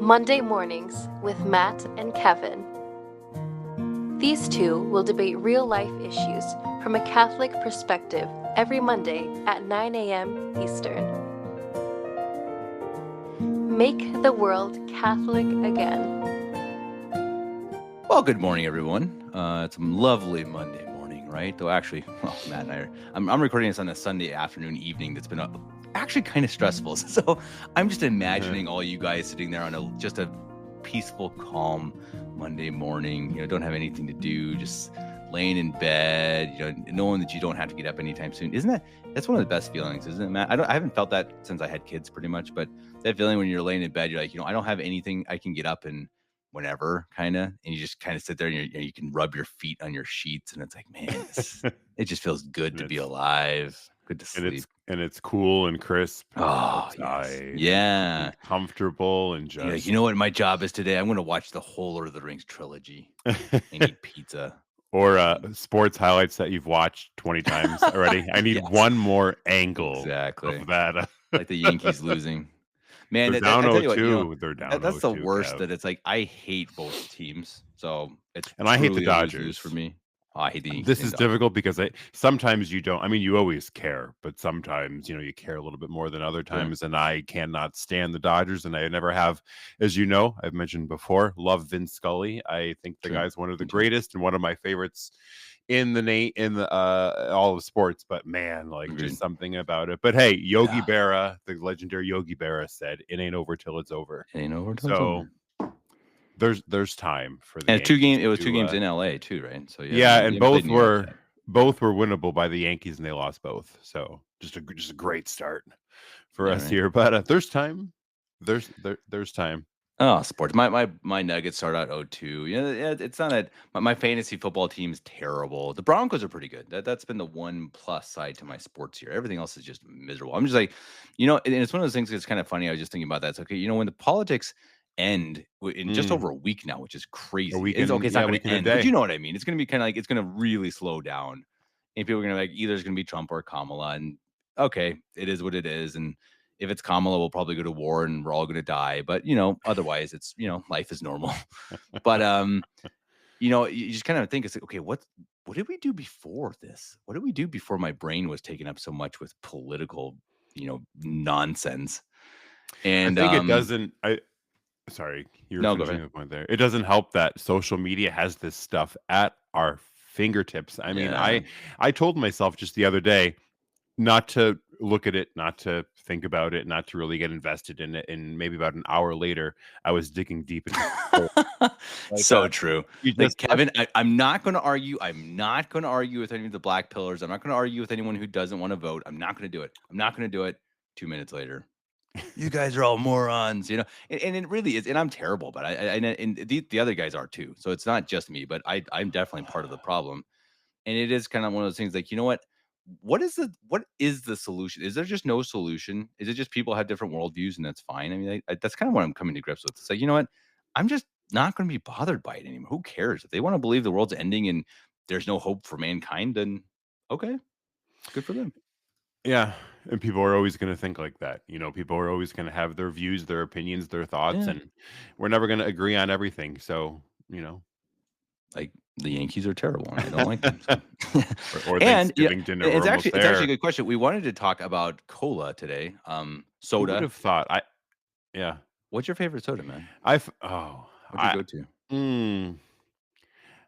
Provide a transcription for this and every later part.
Monday Mornings with Matt and Kevin. These two will debate real life issues from a Catholic perspective every Monday at 9 a.m. Eastern. Make the world Catholic again. Well, good morning, everyone. It's a lovely Monday morning, right? Though actually, well, Matt and I'm recording this on a Sunday afternoon, evening that's been actually kind of stressful. So I'm just imagining all you guys sitting there on just a peaceful, calm Monday morning. Don't have anything to do, just laying in bed. Knowing that you don't have to get up anytime soon. That's one of the best feelings, isn't it, Matt? I haven't felt that since I had kids, pretty much. But that feeling when you're laying in bed, you're like, I don't have anything. I can get up and whenever, kind of, and you just kind of sit there and you can rub your feet on your sheets, and it's like, man, it just feels good to be alive, good to sleep, and it's cool and crisp. Outside. Yeah, and comfortable and just. You know what my job is today? I'm going to watch the whole Lord of the Rings trilogy and eat pizza. Or sports highlights that you've watched 20 times already. I need one more angle of that. Like the Yankees losing. Man, they're down 0-2. They're down. That's the worst. Kev. That it's like I hate both teams, so it's and I hate the Dodgers for me. Oh, I hate the Yankees. This is difficult because sometimes you don't. I mean, you always care, but sometimes you care a little bit more than other times. Sure. And I cannot stand the Dodgers, and I never have. As you know, I've mentioned before, love Vince Scully. I think the guy's one of the greatest and one of my favorites in all of sports. But man, just something about it. But hey, Yogi Berra, the legendary Yogi Berra, said, "It ain't over till it's over." It ain't over till it's over. There's time for the and it was two games in LA too, right? So and both were winnable by the Yankees, and they lost both. So just a great start for us here. But there's time. There's time. Oh, sports. My Nuggets start out 0-2. It's not that my fantasy football team is terrible. The Broncos are pretty good. That's been the one plus side to my sports here. Everything else is just miserable. I'm just like, and it's one of those things that's kind of funny. I was just thinking about that. It's okay, when the politics end in just over a week now, which is crazy. It's not going to end, but you know what I mean. It's going to be kind of like it's going to really slow down, and people are going to like either it's going to be Trump or Kamala, and okay, it is what it is, and if it's Kamala, we'll probably go to war and we're all going to die. But, otherwise it's, life is normal. But, you just kind of think it's like, okay, what did we do before this? What did we do before my brain was taken up so much with political, nonsense? And I think it doesn't. Sorry, you were finishing the point there. It doesn't help that social media has this stuff at our fingertips. I mean, I told myself just the other day not to look at it, not to think about it, not to really get invested in it. And maybe about an hour later, I was digging deep into so true. Like, Kevin, I'm not going to argue. I'm not going to argue with any of the black pillars. I'm not going to argue with anyone who doesn't want to vote. I'm not going to do it. I'm not going to do it. 2 minutes later, you guys are all morons, and it really is. And I'm terrible, but and the other guys are too. So it's not just me, but I'm definitely part of the problem. And it is kind of one of those things like, what is the solution? Is there just no solution? Is it just people have different worldviews and that's fine? I mean, that's kind of what I'm coming to grips with. It's like, I'm just not going to be bothered by it anymore. Who cares? If they want to believe the world's ending and there's no hope for mankind, then okay, good for them. Yeah. And people are always going to think like that. People are always going to have their views, their opinions, their thoughts, and we're never going to agree on everything. So, like the Yankees are terrible. And I don't like them. So. or Thanksgiving dinner. It's actually a good question. We wanted to talk about cola today. Soda. Who would have thought? What's your favorite soda, man? What'd you go to?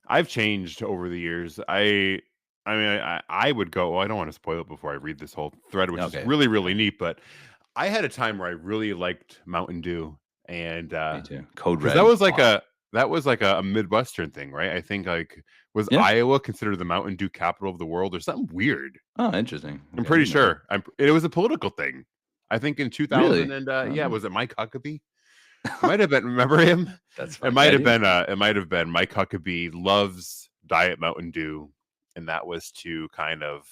I've changed over the years. I mean, I would go. Well, I don't want to spoil it before I read this whole thread, which is really, really neat. But I had a time where I really liked Mountain Dew, and me too. Code Red. That was like a Midwestern thing, right? I think was Iowa considered the Mountain Dew capital of the world or something weird? Oh, interesting. I'm pretty sure. It was a political thing. I think in 2000 and was it Mike Huckabee? It might have been. Remember him? That's it might have been. It might have been Mike Huckabee loves Diet Mountain Dew, and that was to kind of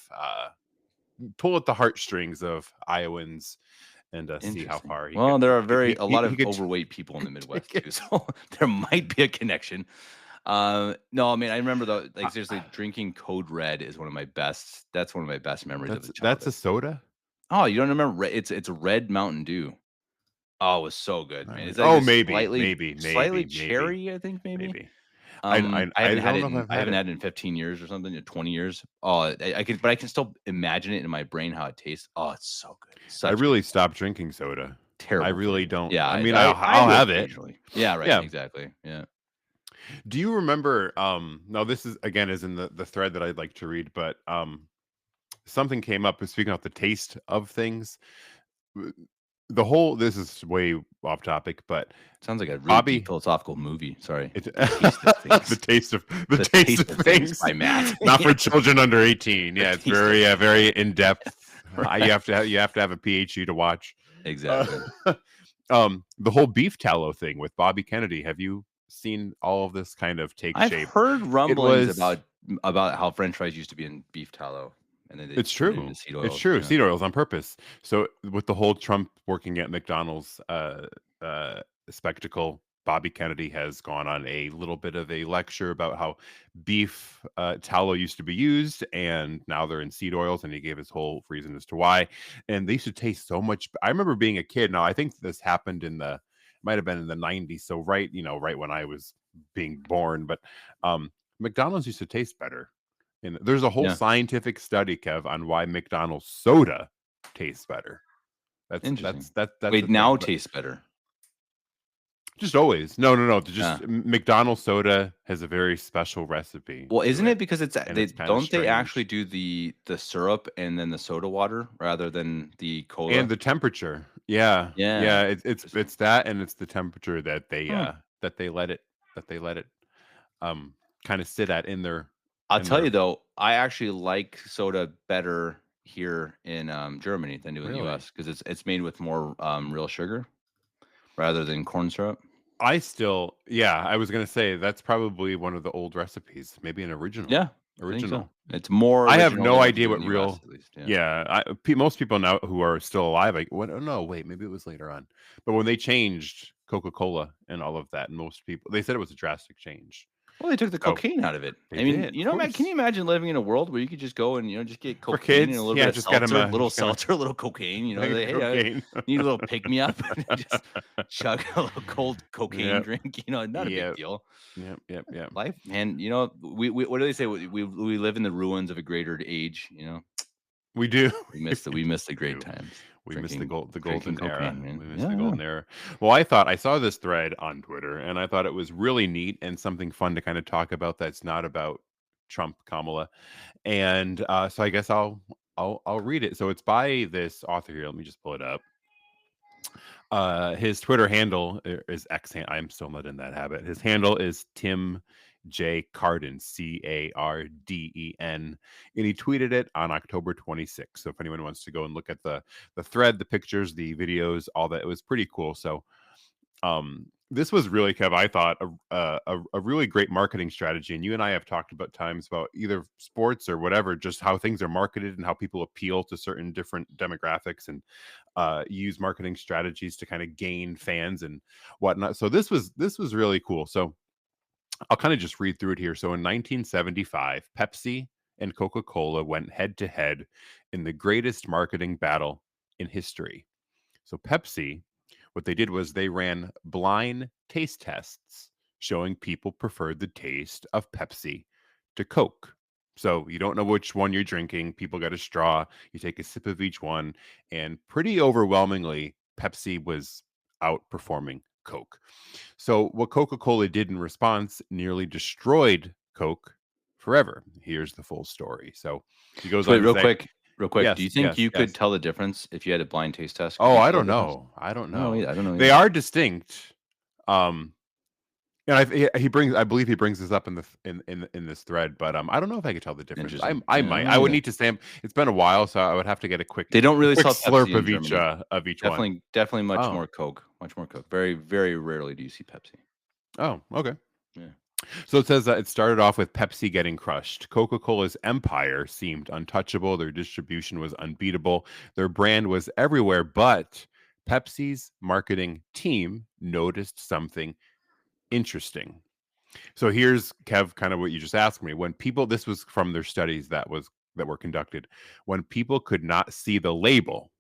pull at the heartstrings of Iowans and see how far. There are a lot of overweight people in the Midwest too, so there might be a connection. No, I mean, I remember though, like seriously, drinking Code Red is one of my best. That's one of my best memories of the childhood. That's a soda. Oh, you don't remember? It's Red Mountain Dew. Oh, it was so good, man. It's like Oh, this maybe, slightly maybe, slightly maybe, maybe, cherry, I think maybe. maybe. I don't know if I've I had haven't it. had it in 15 years or something, or 20 years. Oh, I could, but I can still imagine it in my brain how it tastes. Oh, it's so good. I Such good really stuff. stopped drinking soda. I Terrible for really you. don't. Yeah, I mean, I I'll do have it. occasionally. Yeah, right. Yeah. Exactly. Yeah. Do you remember? Now this is again is in the thread that I'd like to read, but something came up. Speaking of the taste of things, w- the whole this is way off topic, but Sounds like a really deep Bobby, philosophical movie. Sorry. it, The Taste of the Things. taste of The Taste of Things things, by Matt. not for Yeah. children under 18. The Yeah, it's Taste of very Things. very in depth. Right. You have to have a PhD to watch. Uh, Exactly. the whole beef tallow thing with Bobby Kennedy. Have you seen all of this kind of take I've shape? heard It rumblings was about how French fries used to be in beef tallow, and then they It's turned it into true. seed It's oils. true. Yeah. Seed oils on purpose. So with the whole Trump working at McDonald's uh, spectacle, Bobby Kennedy has gone on a little bit of a lecture about how beef tallow used to be used, and now they're in seed oils, and he gave his whole reason as to why. And they used to taste so much. I remember being a kid. Now I think this happened in the might have been in the 90s. So right when I was being born, but McDonald's used to taste better. And there's a whole Yeah. scientific study, Kev, on why McDonald's soda tastes better. Interesting. That's Wait, the now thing. it But tastes better. just always, no. Yeah. Just McDonald's soda has a very special recipe Well, to isn't it, it because and they it's kind of don't they actually strange. do the syrup and then the soda water rather than the And cola? the temperature, yeah, Yeah. Interesting. it's that, and it's the temperature that Huh. that they let it that they let it um kind of sit at I'll in tell their you though, I actually like soda better here in Germany than do in the really. US because it's made with more real sugar rather than corn syrup. Yeah, I was gonna say that's probably one of the old recipes, maybe an Yeah, I think so. original. It's more I have original no than what they idea do in what the US, real. at least. Yeah. Yeah, most people now who are still alive, like, what? Oh, no, wait, maybe it was later on. But when they changed Coca-Cola and all of that, most people they said it was a drastic change. Well, they took the So cocaine out of it. they I mean, did, of can you course. imagine living in a world where you could just go and just get For cocaine and a kids, little bit yeah, of seltzer, just get 'em a little cocaine. a Like, hey, I cocaine. need a little pick me up, and just chug a little cold cocaine Yep, drink. Not a big yep, deal. yep. Life, man. We what do they say? We live in the ruins of a greater age. We do. We miss the We great do. times We missed the drinking golden era. cocaine, man. We missed the Yeah, yeah. golden era. Well, I saw this thread on Twitter, and I thought it was really neat and something fun to kind of talk about that's not about Trump, Kamala. And so I guess I'll read it. So it's by this author here. Let me just pull it up. His Twitter handle is X. I'm still not in that habit. His handle is Tim J. Carden, Carden, and he tweeted it on October 26th. So if anyone wants to go and look at the thread, the pictures, the videos, all that, it was pretty cool. So this was really, Kev, I thought a really great marketing strategy. And you and I have talked about times about either sports or whatever, just how things are marketed and how people appeal to certain different demographics and use marketing strategies to kind of gain fans and whatnot. So this was really cool. So I'll kind of just read through it here. So in 1975, Pepsi and Coca-Cola went head to head in the greatest marketing battle in history. So Pepsi, what they did was they ran blind taste tests showing people preferred the taste of Pepsi to Coke. So you don't know which one you're drinking. People got a straw. You take a sip of each one, and pretty overwhelmingly, Pepsi was outperforming Coke. So what Coca-Cola did in response nearly destroyed Coke forever. Here's the full story. So he goes So wait, on to say, real quick. Do you think you could yes. tell the difference if you had a blind taste test? Could Oh, you I tell the don't difference? know. I don't I don't know. know. I don't know They either. are distinct. Um, and he brings, I believe he brings this up in the in this thread, but I don't know if I could tell the difference. Interesting. I Yeah, I might. don't I know would either. need to stamp. It's been a while, so I would have to get a They don't really quick sell slurp Pepsi in Germany. of each one. Definitely much Oh, more Coke. Much more Coke. Very, very rarely do you see Pepsi. oh, okay. Yeah. So it says that it started off with Pepsi getting crushed. Coca-Cola's empire seemed untouchable. Their distribution was unbeatable. Their brand was everywhere, but Pepsi's marketing team noticed something interesting. So here's, Kev, kind of what you just asked me. When people, this was from their studies that were conducted. When people could not see the label,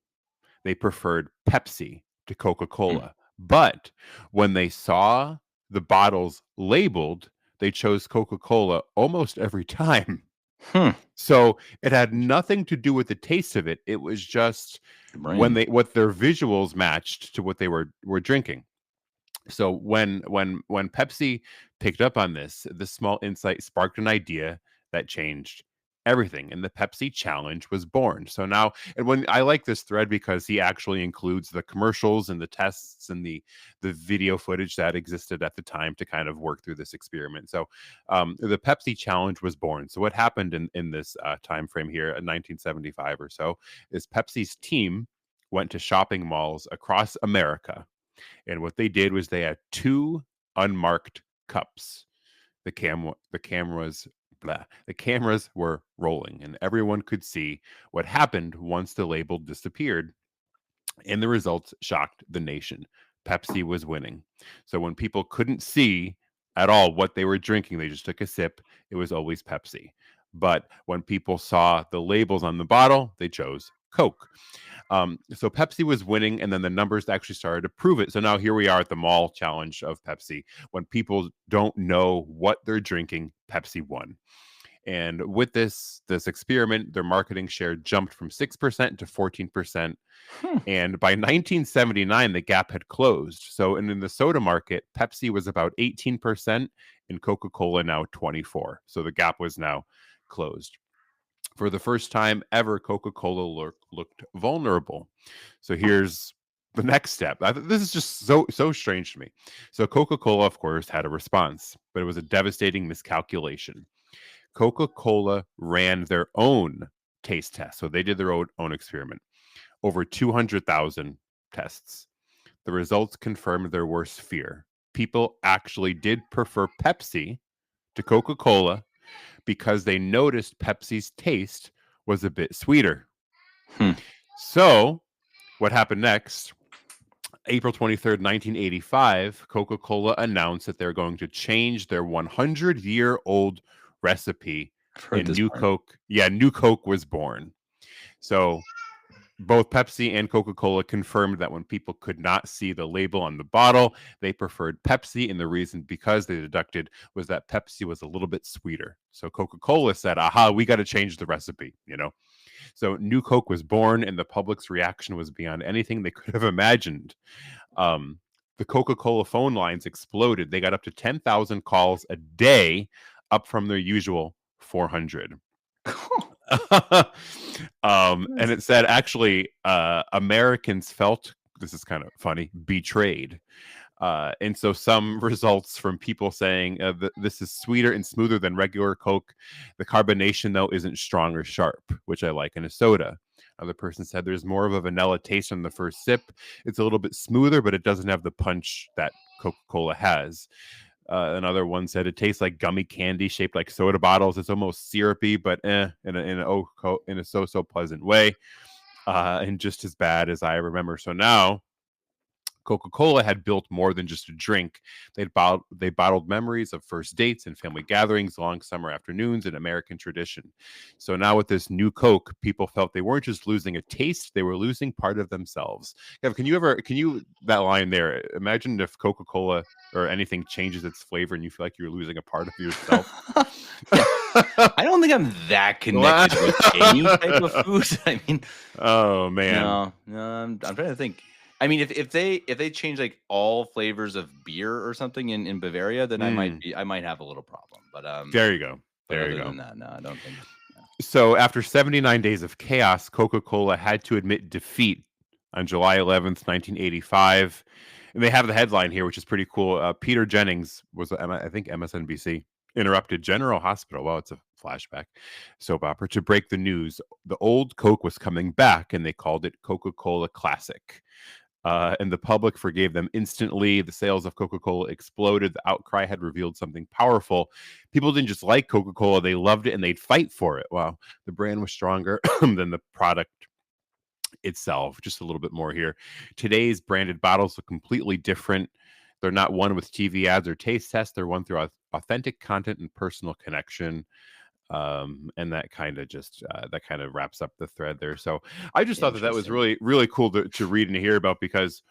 they preferred Pepsi to Coca-Cola. But when they saw the bottles labeled, they chose Coca-Cola almost every time. Hmm. So it had nothing to do with the taste of it. It was just what their visuals matched to what they were drinking. So when Pepsi picked up on this small insight sparked an idea that changed everything, and the Pepsi challenge was born. So now, and when I like this thread because he actually includes the commercials and the tests and the video footage that existed at the time to kind of work through this experiment. So the Pepsi challenge was born. So what happened in this time frame here in 1975 or so is Pepsi's team went to shopping malls across America, and what they did was they had two unmarked cups. The cameras were rolling, and everyone could see what happened once the label disappeared. And the results shocked the nation. Pepsi was winning. So when people couldn't see at all what they were drinking, they just took a sip. It was always Pepsi. But when people saw the labels on the bottle, they chose Coke. So Pepsi was winning, and then the numbers actually started to prove it. So now here we are at the mall challenge of Pepsi. When people don't know what they're drinking, Pepsi won. And with this experiment, their marketing share jumped from 6% to 14%. And by 1979, the gap had closed. So in the soda market, Pepsi was about 18% and Coca-Cola now 24%. So the gap was now closed. For the first time ever, Coca-Cola looked vulnerable. So here's the next step. This is just so strange to me. So Coca-Cola, of course, had a response, but it was a devastating miscalculation. Coca-Cola ran their own taste test. So they did their own experiment. Over 200,000 tests. The results confirmed their worst fear. People actually did prefer Pepsi to Coca-Cola because they noticed Pepsi's taste was a bit sweeter. So, what happened next? April 23rd, 1985, Coca-Cola announced that they're going to change their 100-year-old recipe, and New Coke was born. So, both Pepsi and Coca-Cola confirmed that when people could not see the label on the bottle, they preferred Pepsi, and the reason because they deducted was that Pepsi was a little bit sweeter. So Coca-Cola said, aha, we got to change the recipe, So New Coke was born, and the public's reaction was beyond anything they could have imagined. The Coca-Cola phone lines exploded. They got up to 10,000 calls a day, up from their usual 400. And it said actually Americans felt, this is kind of funny, betrayed. And so some results from people saying this is sweeter and smoother than regular Coke. The carbonation, though, isn't strong or sharp, which I like in a soda. Another person said there's more of a vanilla taste on the first sip. It's a little bit smoother, but it doesn't have the punch that Coca-Cola has. Another one said it tastes like gummy candy shaped like soda bottles. It's almost syrupy, but in a so pleasant way, and just as bad as I remember. So now, Coca-Cola had built more than just a drink. They bottled memories of first dates and family gatherings, long summer afternoons, and American tradition. So now with this new Coke, people felt they weren't just losing a taste, they were losing part of themselves. Kev, that line there, imagine if Coca-Cola or anything changes its flavor and you feel like you're losing a part of yourself. I don't think I'm that connected with any type of food. I mean, oh man. No, I'm trying to think. I mean, if they change like all flavors of beer or something in Bavaria, then I might have a little problem. But there you go. There you go. Than that, no, I don't think. No. So after 79 days of chaos, Coca-Cola had to admit defeat on July 11th, 1985. And they have the headline here, which is pretty cool. Peter Jennings was, I think, MSNBC, interrupted General Hospital. Well, it's a flashback soap opera to break the news. The old Coke was coming back, and they called it Coca-Cola Classic. And the public forgave them instantly. The sales of Coca-Cola exploded. The outcry had revealed something powerful. People didn't just like Coca-Cola, they loved it and they'd fight for it. Wow, the brand was stronger than the product itself. Just a little bit more here. Today's branded bottles look completely different. They're not one with TV ads or taste tests. They're one through authentic content and personal connection. And that kind of wraps up the thread there. So I just thought that was really, really cool to read and hear about, because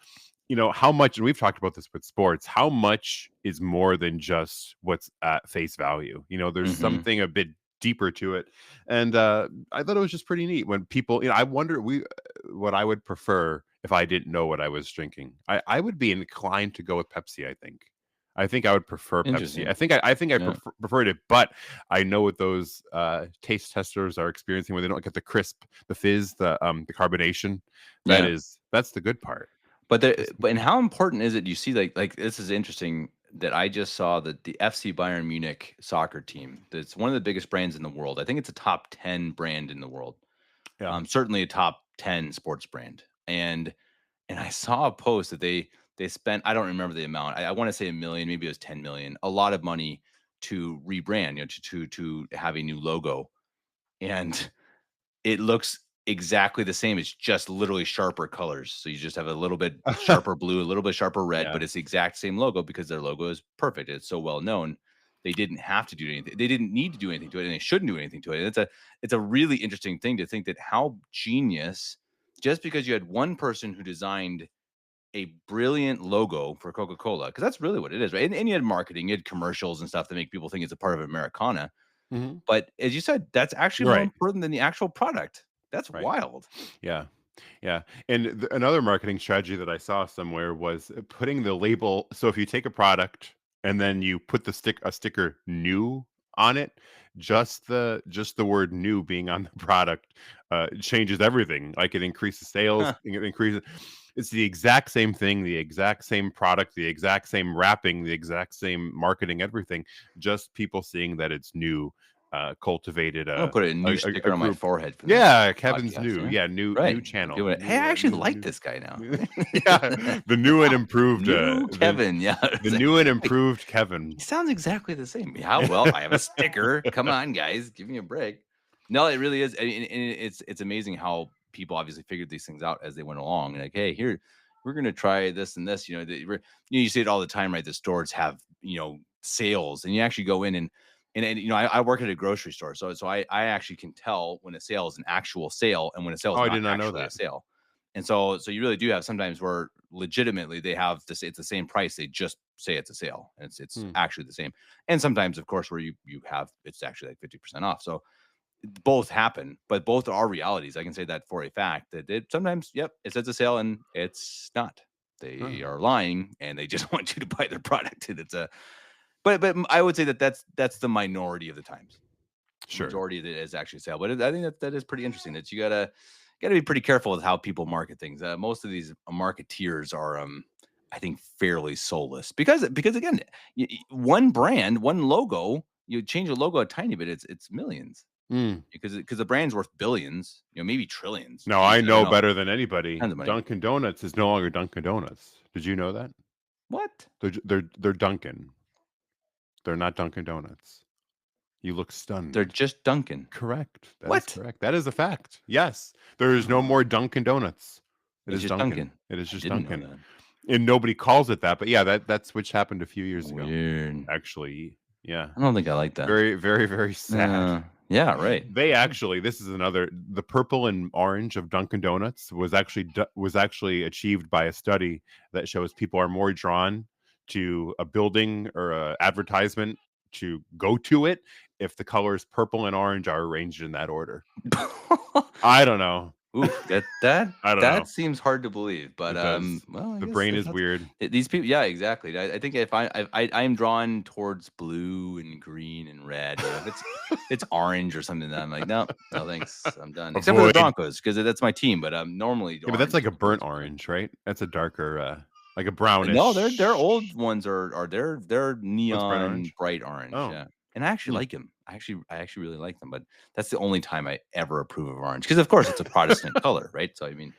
how much, and we've talked about this with sports, how much is more than just what's at face value. There's Hmm. something a bit deeper to it. And I thought it was just pretty neat when people, I wonder what I would prefer if I didn't know what I was drinking. I would be inclined to go with Pepsi, I think. I think I would prefer Pepsi. Interesting. I think I Yeah. preferred it, but I know what those taste testers are experiencing when they don't get the crisp, the fizz, the carbonation. Yeah. That's the good part. But and how important is it? You see, like this is interesting that I just saw that the FC Bayern Munich soccer team, that's one of the biggest brands in the world. I think it's a top 10 brand in the world. Yeah. Certainly a top 10 sports brand. And I saw a post that they spent, I don't remember the amount. I want to say a million, maybe it was 10 million, a lot of money to rebrand, to have a new logo. And it looks exactly the same. It's just literally sharper colors. So you just have a little bit sharper blue, a little bit sharper red, but Yeah. it's the exact same logo because their logo is perfect. It's so well known. They didn't have to do anything. They didn't need to do anything to it, and they shouldn't do anything to it. And it's a really interesting thing to think that how genius, just because you had one person who designed a brilliant logo for Coca-Cola, because that's really what it is, right? And you had marketing, you had commercials and stuff that make people think it's a part of Americana. Mhm. But as you said, that's actually more Right. important than the actual product. That's Right. wild. Yeah. Yeah. And another marketing strategy that I saw somewhere was putting the label. So if you take a product and then you put a sticker new on it, just the word new being on the product changes everything. Like it increases sales, Huh. it increases. It's the exact same thing, the exact same product, the exact same wrapping, the exact same marketing, everything. Just people seeing that it's new, cultivated I'm gonna put a new a sticker on my group. forehead from this Yeah, Kevin's podcast. new. Yeah. Yeah, new Right. And channel. people are, hey, I actually like New this guy now. yeah, the new and improved, New Kevin. Yeah. the It's like, new and wait, improved he Kevin. sounds exactly the same. Yeah, well, I have a sticker. Come on, guys, give me a break. No, it really is. And it's amazing how people obviously figured these things out as they went along. Like, hey, here we're gonna try this and this. You see it all the time, right? The stores have sales, and you actually go in and I work at a grocery store, so I actually can tell when a sale is an actual sale and when a sale Oh, is I not did not know actually a that. sale. And so you really do have sometimes where legitimately they have this, it's the same price, they just say it's a sale and it's Hmm. actually the same. And sometimes of course where you have, it's actually like 50% off. So both happen, but both are realities. I can say that for a fact that it sometimes, yep, it says a sale and it's not. They Huh. are lying and they just want you to buy their product. And it's a, but I would say that that's the minority of the times. Sure. Majority of it is actually sale, but I think that is pretty interesting. That you gotta be pretty careful with how people market things. Most of these marketeers are, I think, fairly soulless because again, one brand, one logo, you change a logo a tiny bit, it's millions Mm. because the brand's worth billions, maybe trillions. No, You I just never know know. better than anybody. Tons of money. Dunkin' Donuts is no longer Dunkin' Donuts. Did you know that? What? They're Dunkin'. They're not Dunkin' Donuts. You look They're stunned. just Dunkin'. Correct. That is What? correct. That is a fact. Yes. There is no Oh, more Dunkin' Donuts. It it's is just Dunkin'. Dunkin'. It is I just didn't know Dunkin'. that. And nobody calls it that, but yeah, that switch happened a few years ago. Weird. Actually, yeah. I don't think I like that. Very, very, very sad. Yeah, right. They actually, this is another, the purple and orange of Dunkin' Donuts was actually achieved by a study that shows people are more drawn to a building or a advertisement to go to it if the colors purple and orange are arranged in that order. I don't know. Oof, that I don't that know. seeit's hard to believe, but It does. well, I The guess brain if is that's weird. these people, yeah, exactly. I think if I'm drawn towards blue and green and red. If it's orange or something, that I'm like, no, no, thanks, I'm done. Except for the Avoid. Broncos because that's my team, but normally Yeah, but that's orange like is a always burnt better. orange, right? That's a darker, like a No, their old brownish. ones are they're What's bright neon orange? bright orange, Oh. yeah. And I actually Hmm. like them. I actually really like them, but that's the only time I ever approve of orange because of course it's a Protestant color, right? So I mean,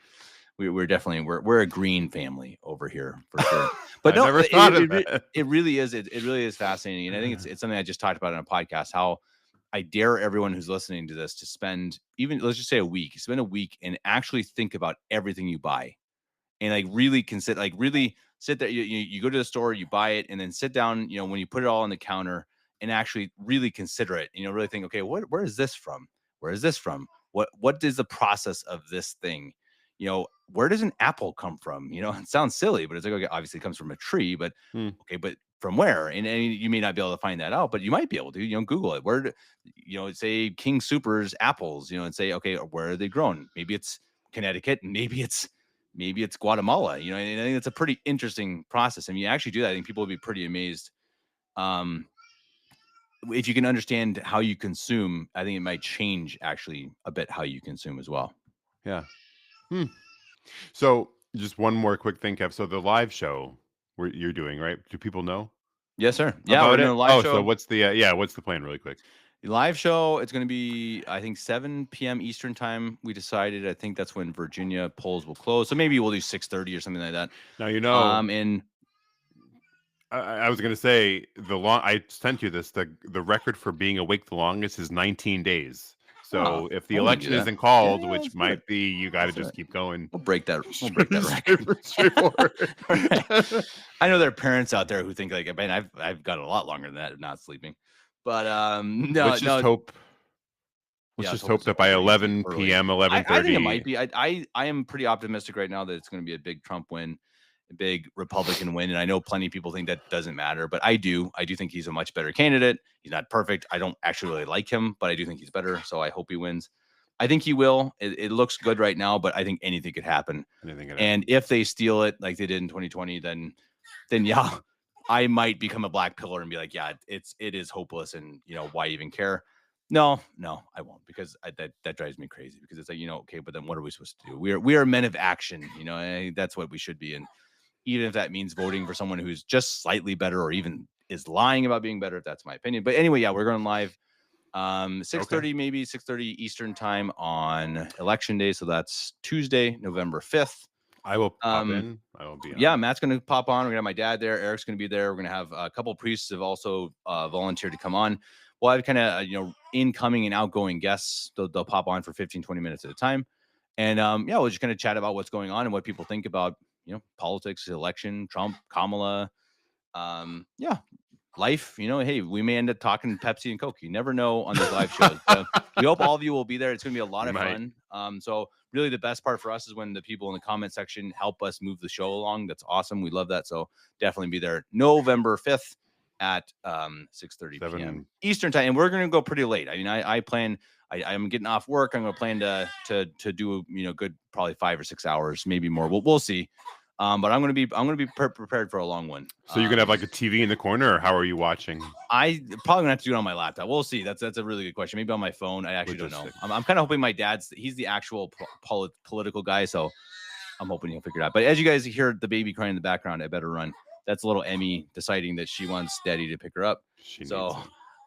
we're definitely we're a green family over here for sure. But I no, never thought of that. it really is it really is fascinating, and I think it's something I just talked about on a podcast. How I dare everyone who's listening to this to spend even, let's just say, spend a week and actually think about everything you buy and like really consider, like really sit there. You go to the store, you buy it, and then sit down. When you put it all on the counter and actually really consider it. Really think, okay, where is this from? Where is this from? What is the process of this thing? where does an apple come from? It sounds silly, but it's like, okay, obviously it comes from a tree, but okay, but from where? And you may not be able to find that out, but you might be able to, Google it. Say King Soopers apples, and say, okay, where are they grown? Maybe it's Connecticut, and maybe it's Guatemala, and I think it's a pretty interesting process. And you actually do that, I think people would be pretty amazed. If you can understand how you consume, I think it might change actually a bit how you consume as well. Yeah. So just one more quick thing, Kev. So the live show you're doing, right? Do people know? Yes, sir. Yeah, about we're doing it? a live show. So what's the what's the plan really quick? The live show, it's going to be, I think, 7 p.m. Eastern time. We decided, I think that's when Virginia polls will close. So maybe we'll do 6:30 or something like that. Now, and I was going to say I sent you this, the record for being awake the longest is 19 days. So if the election isn't called, which might be, you got to just keep going. We'll break that record. Straightforward. I know there are parents out there who think like, man, I've got a lot longer than that of not sleeping. But let's just hope. Let's just hope that by 11 p.m., 11:30. I think it might be. I am pretty optimistic right now that it's going to be a big Trump win, a big Republican win. And I know plenty of people think that doesn't matter, but I do. I do think he's a much better candidate. He's not perfect. I don't actually really like him, but I do think he's better. So I hope he wins. I think he will. It looks good right now, but I think anything could happen. And if they steal it like they did in 2020, then yeah, I might become a black pillar and be like, yeah, it is hopeless, and why even care? No, I won't, because that drives me crazy, because it's like, okay, but then what are we supposed to do? We are men of action, that's what we should be. And even if that means voting for someone who's just slightly better, or even is lying about being better, if that's my opinion. But anyway, yeah, we're going live 6:30, maybe 6:30 Eastern time on election day. So that's Tuesday, November 5th. I will pop in. I will be on. Yeah, Matt's going to pop on. We're going to have my dad there. Eric's going to be there. We're going to have a couple priests have also volunteered to come on. We'll have kind of, incoming and outgoing guests. They'll pop on for 15, 20 minutes at a time. And we'll just kind of chat about what's going on and what people think about, politics, election, Trump, Kamala. Life, hey, we may end up talking Pepsi and Coke. You never know on these live shows. We hope all of you will be there. It's going to be a lot of fun. So really the best part for us is when the people in the comment section help us move the show along. That's awesome. We love that. So definitely be there November 5th at 6:30 p.m. Eastern time. And we're going to go pretty late. I mean, I plan, I'm getting off work. I'm going to plan to do, good, probably 5 or 6 hours, maybe more. We'll see. But I'm going to be prepared for a long one. So you're going to have like a TV in the corner, or how are you watching? I probably going to have to do it on my laptop. We'll see. That's a really good question. Maybe on my phone. I actually don't know. I'm kind of hoping my he's the actual political guy. So I'm hoping he'll figure it out. But as you guys hear the baby crying in the background, I better run. That's little Emmy deciding that she wants Daddy to pick her up. So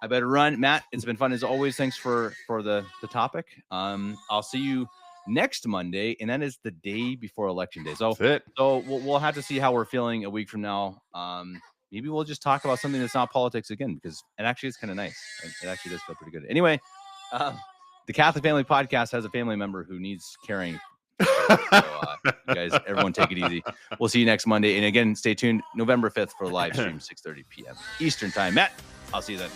I better run. Matt, it's been fun as always. Thanks for the topic. I'll see you next Monday, and that is the day before election day. So we'll have to see how we're feeling a week from now. Maybe we'll just talk about something that's not politics again, because it actually is kind of nice. It actually does feel pretty good. Anyway, the Catholic Family Podcast has a family member who needs caring. So, you guys, everyone take it easy. We'll see you next Monday. And again, stay tuned November 5th for live stream, 6:30 p.m. Eastern time. Matt, I'll see you then.